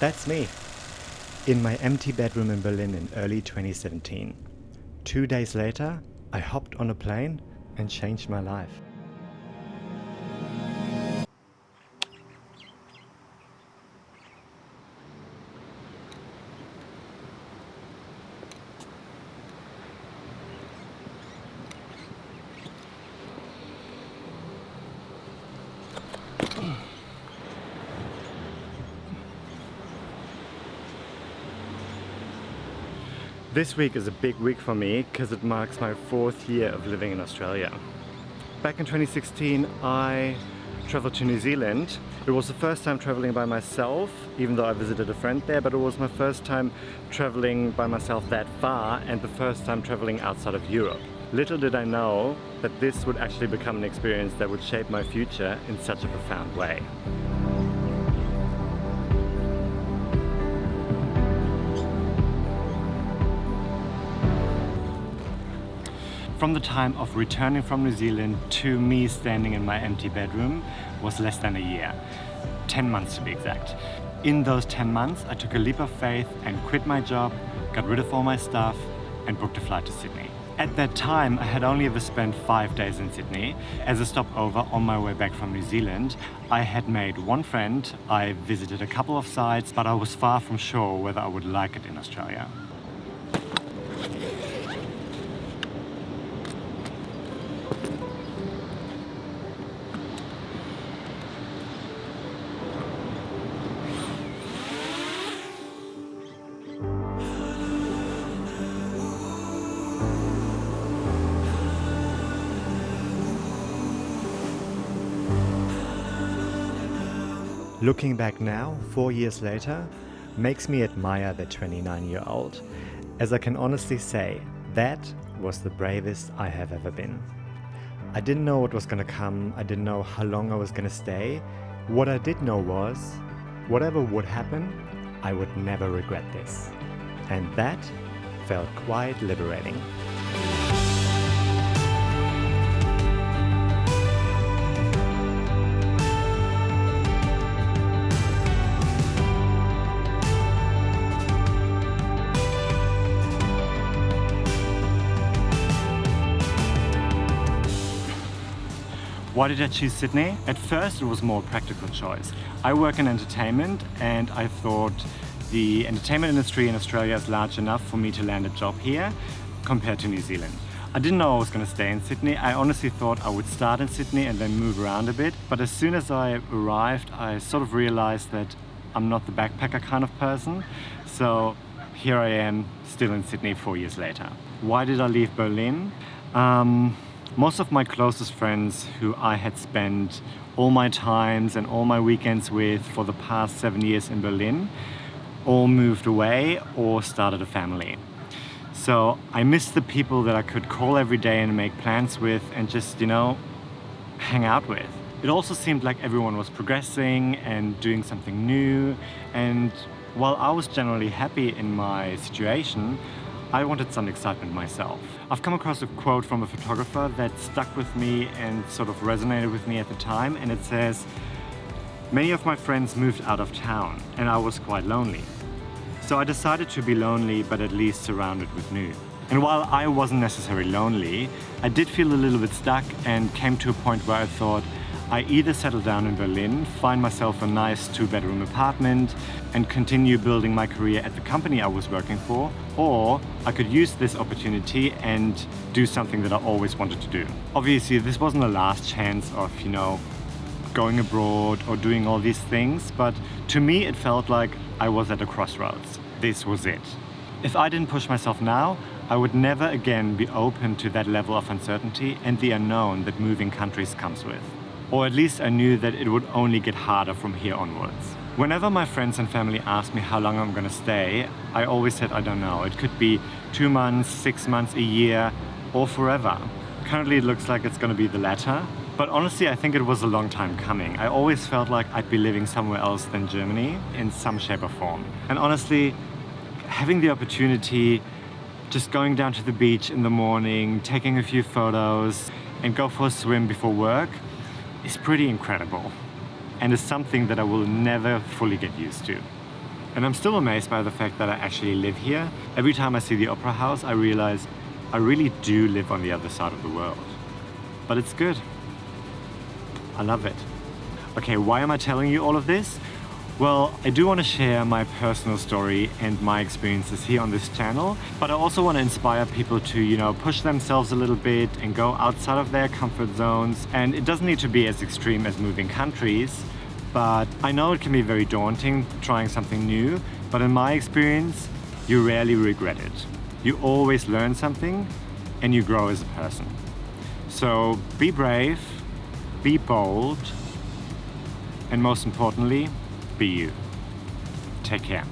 That's me, in my empty bedroom in Berlin in early 2017. 2 days later, I hopped on a plane and changed my life. This week is a big week for me because it marks my 4th year of living in Australia. Back in 2016, I traveled to New Zealand. It was the first time traveling by myself, even though I visited a friend there, but it was my first time traveling by myself that far and the first time traveling outside of Europe. Little did I know that this would actually become an experience that would shape my future in such a profound way. From the time of returning from New Zealand to me standing in my empty bedroom was less than a year. 10 months to be exact. In those 10 months, I took a leap of faith and quit my job, got rid of all my stuff, and booked a flight to Sydney. At that time, I had only ever spent 5 days in Sydney. As a stopover on my way back from New Zealand, I had made one friend, I visited a couple of sites, but I was far from sure whether I would like it in Australia. Looking back now, 4 years later, makes me admire the 29-year-old, as I can honestly say, that was the bravest I have ever been. I didn't know what was gonna come, I didn't know how long I was gonna stay. What I did know was, whatever would happen, I would never regret this. And that felt quite liberating. Why did I choose Sydney? At first it was more a practical choice. I work in entertainment and I thought the entertainment industry in Australia is large enough for me to land a job here compared to New Zealand. I didn't know I was going to stay in Sydney. I honestly thought I would start in Sydney and then move around a bit. But as soon as I arrived, I sort of realized that I'm not the backpacker kind of person. So here I am, still in Sydney 4 years later. Why did I leave Berlin? Most of my closest friends who I had spent all my times and all my weekends with for the past 7 years in Berlin all moved away or started a family. So I missed the people that I could call every day and make plans with and just, hang out with. It also seemed like everyone was progressing and doing something new, and while I was generally happy in my situation, I wanted some excitement myself. I've come across a quote from a photographer that stuck with me and sort of resonated with me at the time, and it says, "Many of my friends moved out of town and I was quite lonely. So I decided to be lonely but at least surrounded with new." And while I wasn't necessarily lonely, I did feel a little bit stuck and came to a point where I thought I either settle down in Berlin, find myself a nice 2-bedroom apartment and continue building my career at the company I was working for, or I could use this opportunity and do something that I always wanted to do. Obviously, this wasn't a last chance of, going abroad or doing all these things, but to me it felt like I was at a crossroads. This was it. If I didn't push myself now, I would never again be open to that level of uncertainty and the unknown that moving countries comes with. Or at least I knew that it would only get harder from here onwards. Whenever my friends and family asked me how long I'm gonna stay, I always said I don't know. It could be 2 months, 6 months, a year, or forever. Currently it looks like it's gonna be the latter, but honestly I think it was a long time coming. I always felt like I'd be living somewhere else than Germany in some shape or form. And honestly, having the opportunity, just going down to the beach in the morning, taking a few photos, and go for a swim before work, is pretty incredible and is something that I will never fully get used to. And I'm still amazed by the fact that I actually live here. Every time I see the Opera House, I realize I really do live on the other side of the world. But it's good. I love it. Okay, why am I telling you all of this? Well, I do want to share my personal story and my experiences here on this channel, but I also want to inspire people to, push themselves a little bit and go outside of their comfort zones. And it doesn't need to be as extreme as moving countries, but I know it can be very daunting trying something new, but in my experience, you rarely regret it. You always learn something and you grow as a person. So be brave, be bold, and most importantly, be you. Take care.